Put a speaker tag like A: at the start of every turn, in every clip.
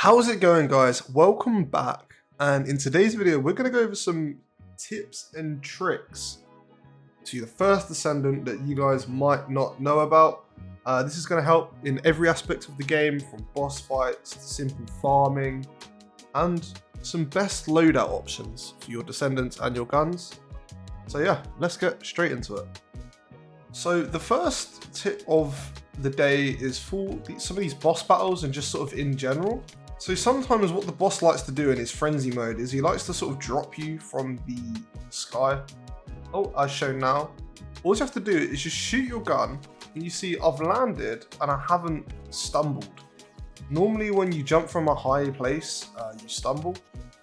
A: How's it going, guys? Welcome back, and in today's video we're going to go over some tips and tricks to the First Descendant that you guys might not know about. This is going to help in every aspect of the game, from boss fights to simple farming, and some best loadout options for your Descendants and your guns. So yeah, let's get straight into it. So the first tip of the day is for some of these boss battles and just sort of in general. So sometimes what the boss likes to do in his frenzy mode is he likes to sort of drop you from the sky. Oh, as shown now. All you have to do is just shoot your gun, and you see I've landed and I haven't stumbled. Normally when you jump from a high place, you stumble.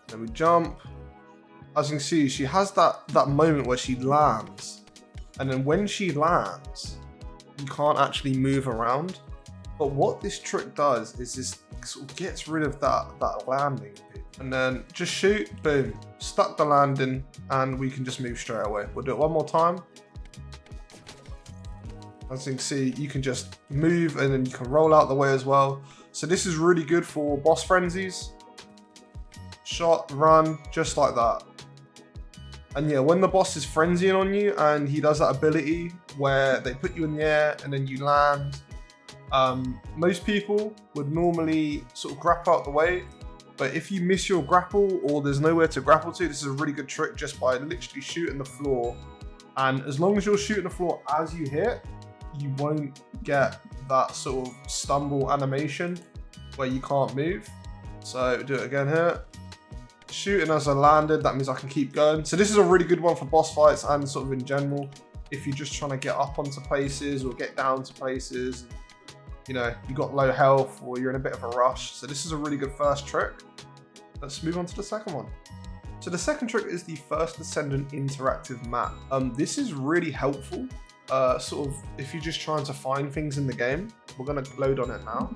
A: Then we jump. As you can see, she has that moment where she lands. And then when she lands, you can't actually move around. But what this trick does is this sort of gets rid of that landing bit. And then just shoot, boom, stuck the landing, and we can just move straight away. We'll do it one more time. As you can see, you can just move and then you can roll out the way as well. So this is really good for boss frenzies. Shot, run, just like that. And yeah, when the boss is frenzying on you and he does that ability where they put you in the air and then you land, most people would normally sort of grapple out the way, but if you miss your grapple or there's nowhere to grapple to, this is a really good trick just by literally shooting the floor. And as long as you're shooting the floor as you hit, you won't get that sort of stumble animation where you can't move. So do it again here. Shooting as I landed, that means I can keep going. So this is a really good one for boss fights and sort of in general, if you're just trying to get up onto places or get down to places. You know, you got low health or you're in a bit of a rush. So this is a really good first trick. Let's move on to the second one. So the second trick is the First Descendant interactive map. This is really helpful, sort of if you're just trying to find things in the game. We're gonna load on it now.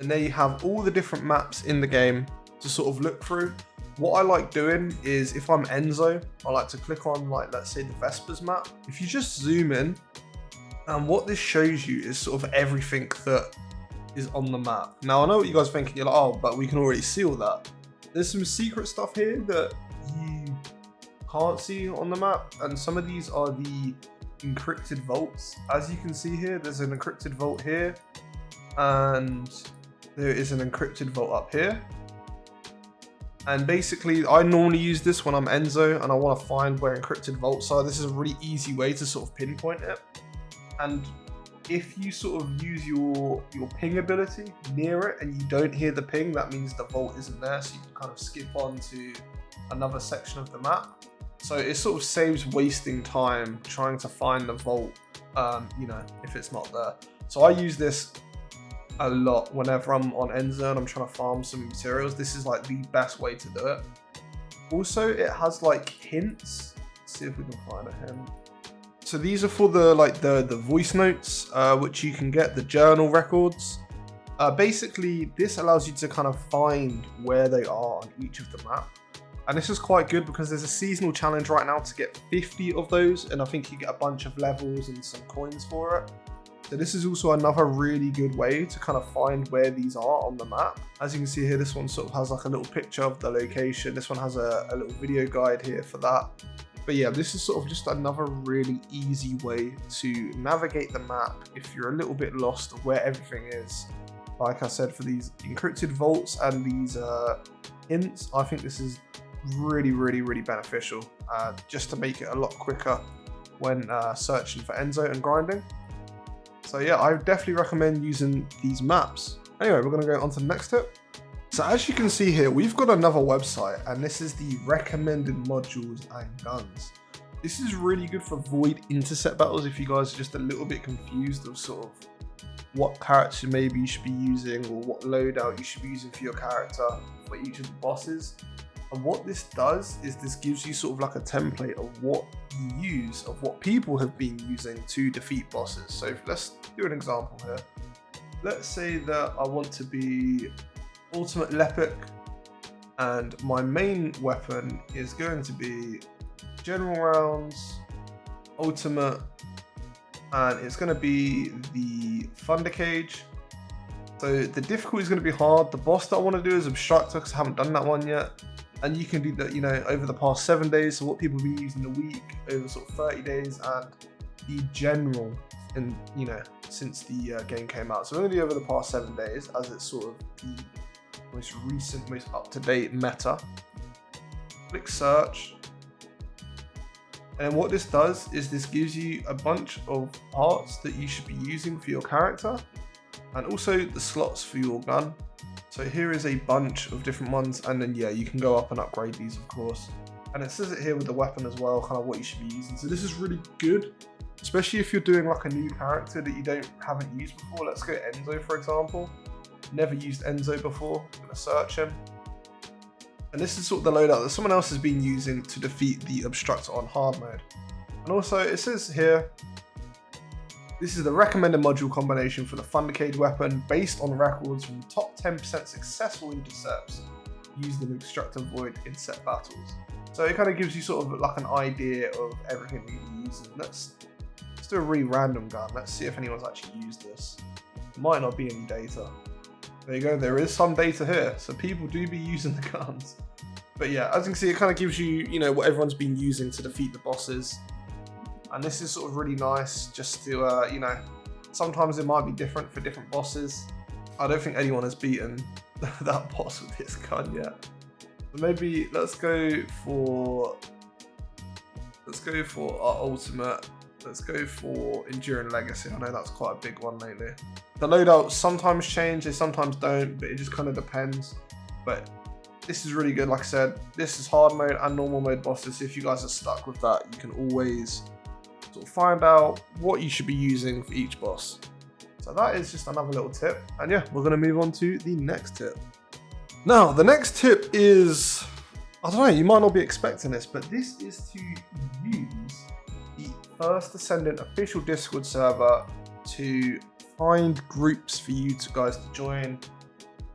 A: And there you have all the different maps in the game to sort of look through. What I like doing is if I'm Enzo, I like to click on, like, let's say the Vespers map. If you just zoom in, and what this shows you is sort of everything that is on the map. Now, I know what you guys are thinking. You're like, oh, but we can already see all that. There's some secret stuff here that you can't see on the map. And some of these are the encrypted vaults. As you can see here, there's an encrypted vault here. And there is an encrypted vault up here. And basically, I normally use this when I'm Enzo and I want to find where encrypted vaults are. This is a really easy way to sort of pinpoint it. And if you sort of use your ping ability near it and you don't hear the ping, that means the vault isn't there. So you can kind of skip on to another section of the map. So it sort of saves wasting time trying to find the vault, you know, if it's not there. So I use this a lot whenever I'm on Enzo and I'm trying to farm some materials. This is like the best way to do it. Also, it has like hints. Let's see if we can find a hint. So these are for the voice notes, which you can get, the journal records. Basically, this allows you to kind of find where they are on each of the map. And this is quite good because there's a seasonal challenge right now to get 50 of those. And I think you get a bunch of levels and some coins for it. So this is also another really good way to kind of find where these are on the map. As you can see here, this one sort of has like a little picture of the location. This one has a little video guide here for that. But yeah, this is sort of just another really easy way to navigate the map if you're a little bit lost of where everything is. Like I said, for these encrypted vaults and these hints, I think this is really beneficial, just to make it a lot quicker when searching for Enzo and grinding. So yeah, I definitely recommend using these maps. Anyway, we're gonna go on to the next tip. So as you can see here, we've got another website, and this is the recommended modules and guns. This is really good for void intercept battles if you guys are just a little bit confused of sort of what character maybe you should be using or what loadout you should be using for your character for each of the bosses. And what this does is this gives you sort of like a template of what you use, of what people have been using to defeat bosses. So let's do an example here. Let's say that I want to be Ultimate Lepic, and my main weapon is going to be General Rounds, Ultimate, and it's going to be the Thunder Cage. So the difficulty is going to be hard. The boss that I want to do is Obstructor because I haven't done that one yet. And you can do that, you know, over the past 7 days. So what people have been using a week, over sort of 30 days, and the general, and you know, since the game came out. So we're going to do over the past 7 days as it's sort of the most recent, most up-to-date meta. Click search. And what this does is this gives you a bunch of parts that you should be using for your character, and also the slots for your gun. So here is a bunch of different ones, and then yeah, you can go up and upgrade these, of course. And it says it here with the weapon as well, kind of what you should be using. So this is really good, especially if you're doing like a new character that you haven't used before. Let's go Enzo, for example. Never used Enzo before. I'm gonna search him. And this is sort of the loadout that someone else has been using to defeat the Obstructor on hard mode. And also it says here, this is the recommended module combination for the Thundercade weapon based on records from top 10% successful intercepts used in Obstructor Void in set battles. So it kind of gives you sort of like an idea of everything that you're using. Let's do a really random gun. Let's see if anyone's actually used this. There might not be any data. There you go, there is some data here. So people do be using the guns. But yeah, as you can see, it kind of gives you, you know, what everyone's been using to defeat the bosses. And this is sort of really nice just to, you know, sometimes it might be different for different bosses. I don't think anyone has beaten that boss with this gun yet. So maybe let's go for our ultimate. Let's go for Enduring Legacy. I know that's quite a big one lately. The loadouts sometimes change, they sometimes don't, but it just kind of depends. But this is really good. Like I said, this is hard mode and normal mode bosses. So if you guys are stuck with that, you can always sort of find out what you should be using for each boss. So that is just another little tip. And yeah, we're gonna move on to the next tip. Now, the next tip is, I don't know, you might not be expecting this, but this is to use the First Descendant official Discord server to find groups for you guys to join.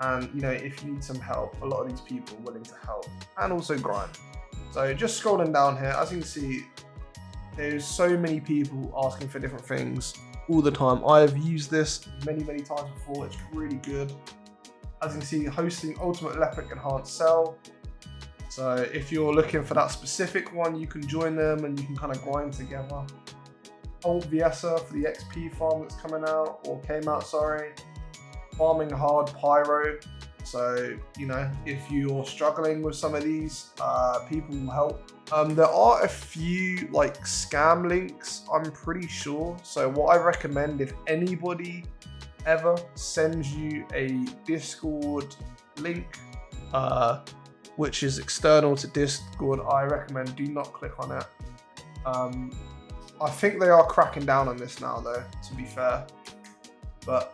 A: And you know, if you need some help, a lot of these people are willing to help and also grind. So just scrolling down here, as you can see, there's so many people asking for different things all the time. I have used this many times before. It's really good. As you can see, hosting Ultimate Leopard Enhanced Cell. So if you're looking for that specific one, you can join them and you can kind of grind together. Old Viesa for the XP farm that's coming out, or came out, sorry. Farming Hard Pyro. So, you know, if you're struggling with some of these, people will help. There are a few like scam links, I'm pretty sure. So what I recommend, if anybody ever sends you a Discord link, which is external to Discord, I recommend do not click on it. I think they are cracking down on this now though, to be fair. But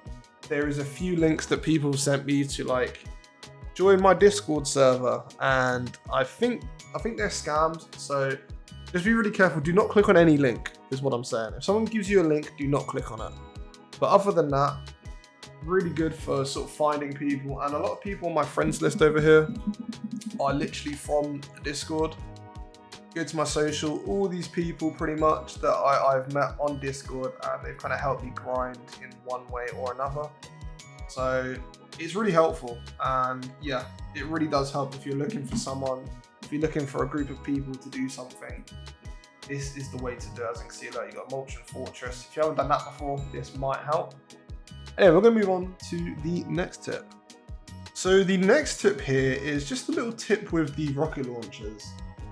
A: there is a few links that people sent me to like join my Discord server, and I think they're scams. So just be really careful. Do not click on any link, is what I'm saying. If someone gives you a link, do not click on it. But other than that, really good for sort of finding people. And a lot of people on my friends list over here are literally from the Discord. Go to my social, all these people pretty much that I've met on Discord, and they've kind of helped me grind in one way or another. So it's really helpful, and yeah, it really does help if you're looking for someone, if you're looking for a group of people to do something. This is the way to do it. As you can see, like, you got Molten Fortress. If you haven't done that before, this might help. Anyway, we're gonna move on to the next tip. So the next tip here is just a little tip with the rocket launchers.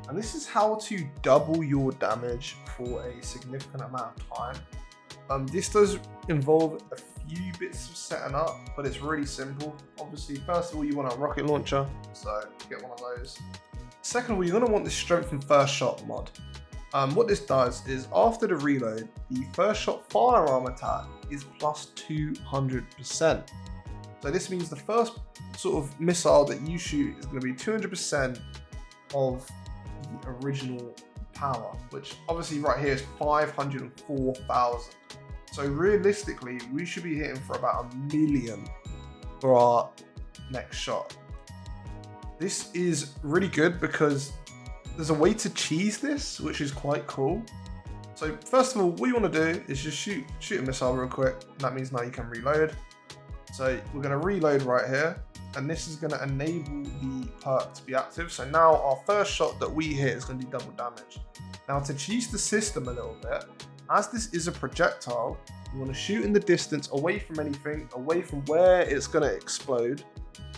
A: And this is how to double your damage for a significant amount of time. This does involve a few bits of setting up, but it's really simple. Obviously, first of all, you want a rocket launcher, so get one of those. Second of all, you're going to want the Strength from First Shot mod. What this does is, after the reload, the First Shot firearm attack is plus 200%. So this means the first sort of missile that you shoot is going to be 200% of the original power, which obviously right here is 504,000. So realistically, we should be hitting for about 1 million for our next shot. This is really good because there's a way to cheese this, which is quite cool. So first of all, what you want to do is just shoot a missile real quick. That means now you can reload. So So we're going to reload right here, and this is going to enable the perk to be active. So now our first shot that we hit is going to do double damage. Now to cheat the system a little bit, as this is a projectile, you want to shoot in the distance, away from anything, away from where it's going to explode.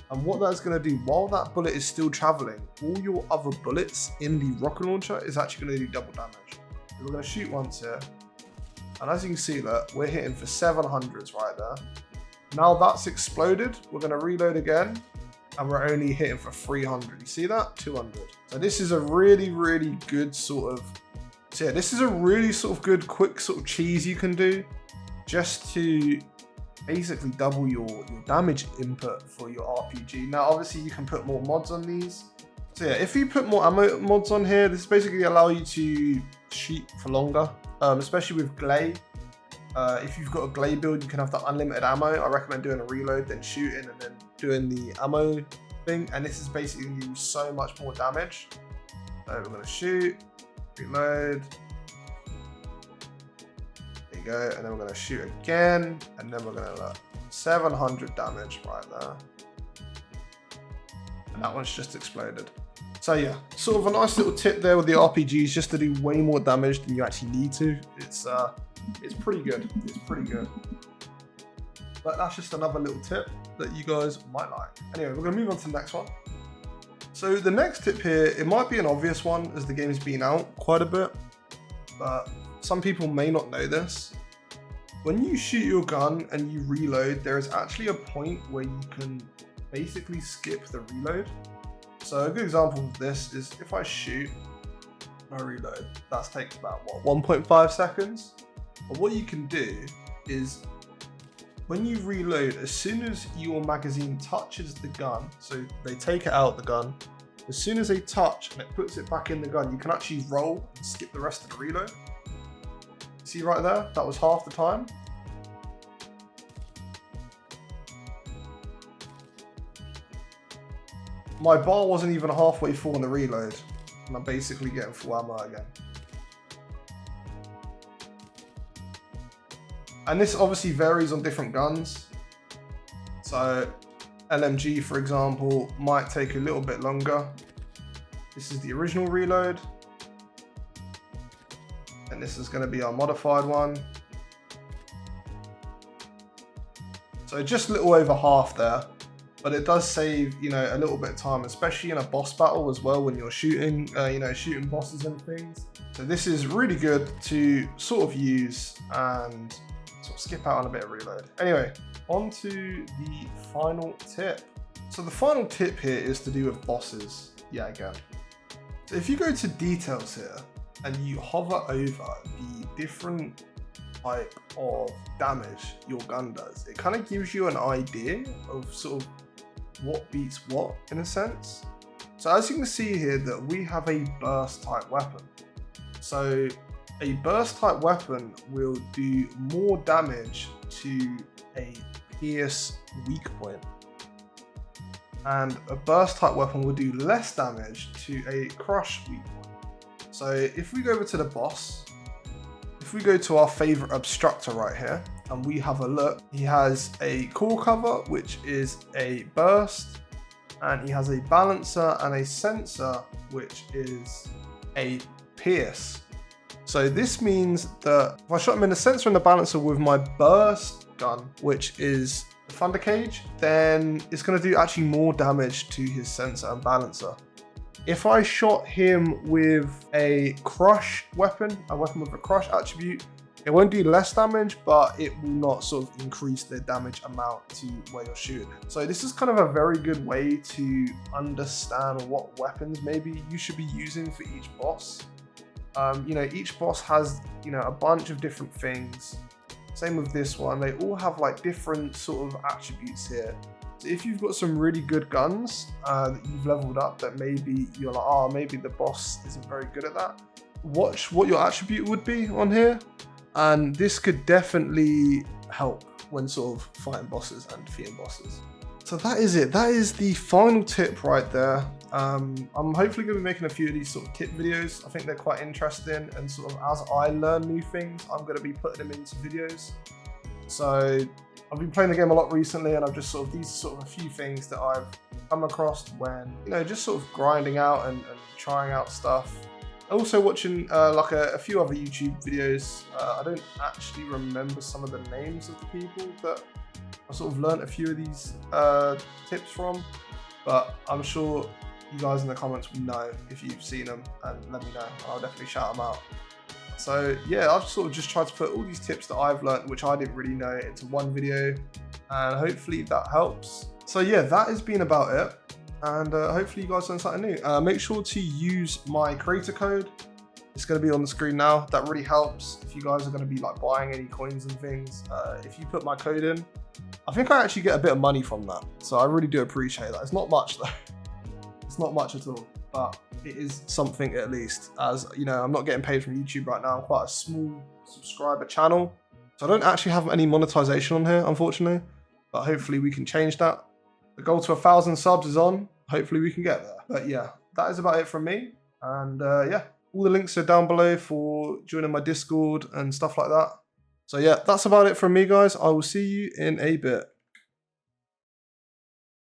A: And what that's going to do, while that bullet is still traveling, all your other bullets in the rocket launcher is actually going to do double damage. So we're going to shoot once here. And as you can see, look, we're hitting for 700s right there. Now that's exploded, we're going to reload again. And we're only hitting for 300. You see that? 200. So this is a really, really good sort of... So yeah, this is a really sort of good, quick sort of cheese you can do. Just to basically double your damage input for your RPG. Now obviously you can put more mods on these. So yeah, if you put more ammo mods on here, this basically allow you to shoot for longer, especially with Glay. If you've got a Glay build, you can have the unlimited ammo. I recommend doing a reload, then shooting, and then doing the ammo thing. And this is basically going to do so much more damage. So we're going to shoot, reload. Go, and then we're going to shoot again, and then we're going to look 700 damage right there, and that one's just exploded. So yeah, sort of a nice little tip there with the RPGs, just to do way more damage than you actually need to. It's pretty good. It's pretty good. But that's just another little tip that you guys might like. Anyway, we're going to move on to the next one. So the next tip here, it might be an obvious one as the game's been out quite a bit, but some people may not know this. When you shoot your gun and you reload, there is actually a point where you can basically skip the reload. So a good example of this is if I shoot, I reload, that takes about what, 1.5 seconds? But what you can do is when you reload, as soon as your magazine touches the gun, so they take it out the gun, as soon as they touch and it puts it back in the gun, you can actually roll and skip the rest of the reload. See right there? That was half the time. My bar wasn't even halfway full on the reload, and I'm basically getting full ammo again. And this obviously varies on different guns. So LMG, for example, might take a little bit longer. This is the original reload. And this is going to be our modified one. So just a little over half there, but it does save, you know, a little bit of time, especially in a boss battle as well when you're shooting, you know, shooting bosses and things. So this is really good to sort of use and sort of skip out on a bit of reload. Anyway, on to the final tip. So the final tip here is to do with bosses. Yeah, again. So if you go to details here, and you hover over the different type of damage your gun does, it kind of gives you an idea of sort of what beats what in a sense. So as you can see here that we have a burst type weapon. So a burst type weapon will do more damage to a pierce weak point. And a burst type weapon will do less damage to a crush weak point. So if we go over to the boss, if we go to our favorite obstructor right here, and we have a look, he has a core cover, which is a burst, and he has a balancer and a sensor, which is a pierce. So this means that if I shot him in the sensor and the balancer with my burst gun, which is the thunder cage, then it's going to do actually more damage to his sensor and balancer. If I shot him with a crush weapon, a weapon with a crush attribute, it won't do less damage, but it will not sort of increase the damage amount to where you're shooting. So this is kind of a very good way to understand what weapons maybe you should be using for each boss. You know, each boss has, you know, a bunch of different things. Same with this one, they all have like different sort of attributes here. So if you've got some really good guns that you've leveled up that maybe you're like, oh, maybe the boss isn't very good at that, watch what your attribute would be on here. And this could definitely help when sort of fighting bosses and defeating bosses. So that is it. That is the final tip right there. I'm hopefully going to be making a few of these sort of tip videos. I think they're quite interesting, and sort of as I learn new things, I'm going to be putting them into videos. So I've been playing the game a lot recently, and I've just these are sort of a few things that I've come across when, just sort of grinding out and trying out stuff. Also watching like a few other YouTube videos. I don't actually remember some of the names of the people that I sort of learnt a few of these tips from, but I'm sure you guys in the comments will know if you've seen them, and let me know. I'll definitely shout them out. So yeah, I've sort of just tried to put all these tips that I've learnt, which I didn't really know, into one video, and hopefully that helps. So yeah, that has been about it, and hopefully you guys learned something new. Make sure to use my creator code. It's going to be on the screen now. That really helps if you guys are going to be like buying any coins and things. If you put my code in, I think I actually get a bit of money from that, so I really do appreciate that. It's not much though. It's not much at all, but it is something at least. As you know, I'm not getting paid from YouTube right now. I'm quite a small subscriber channel, so I don't actually have any monetization on here, unfortunately, but hopefully we can change that. The goal to 1,000 subs is on. Hopefully we can get there. But yeah, that is about it from me. And yeah, all the links are down below for joining my Discord and stuff like that. So yeah, that's about it from me, guys. I will see you in a bit.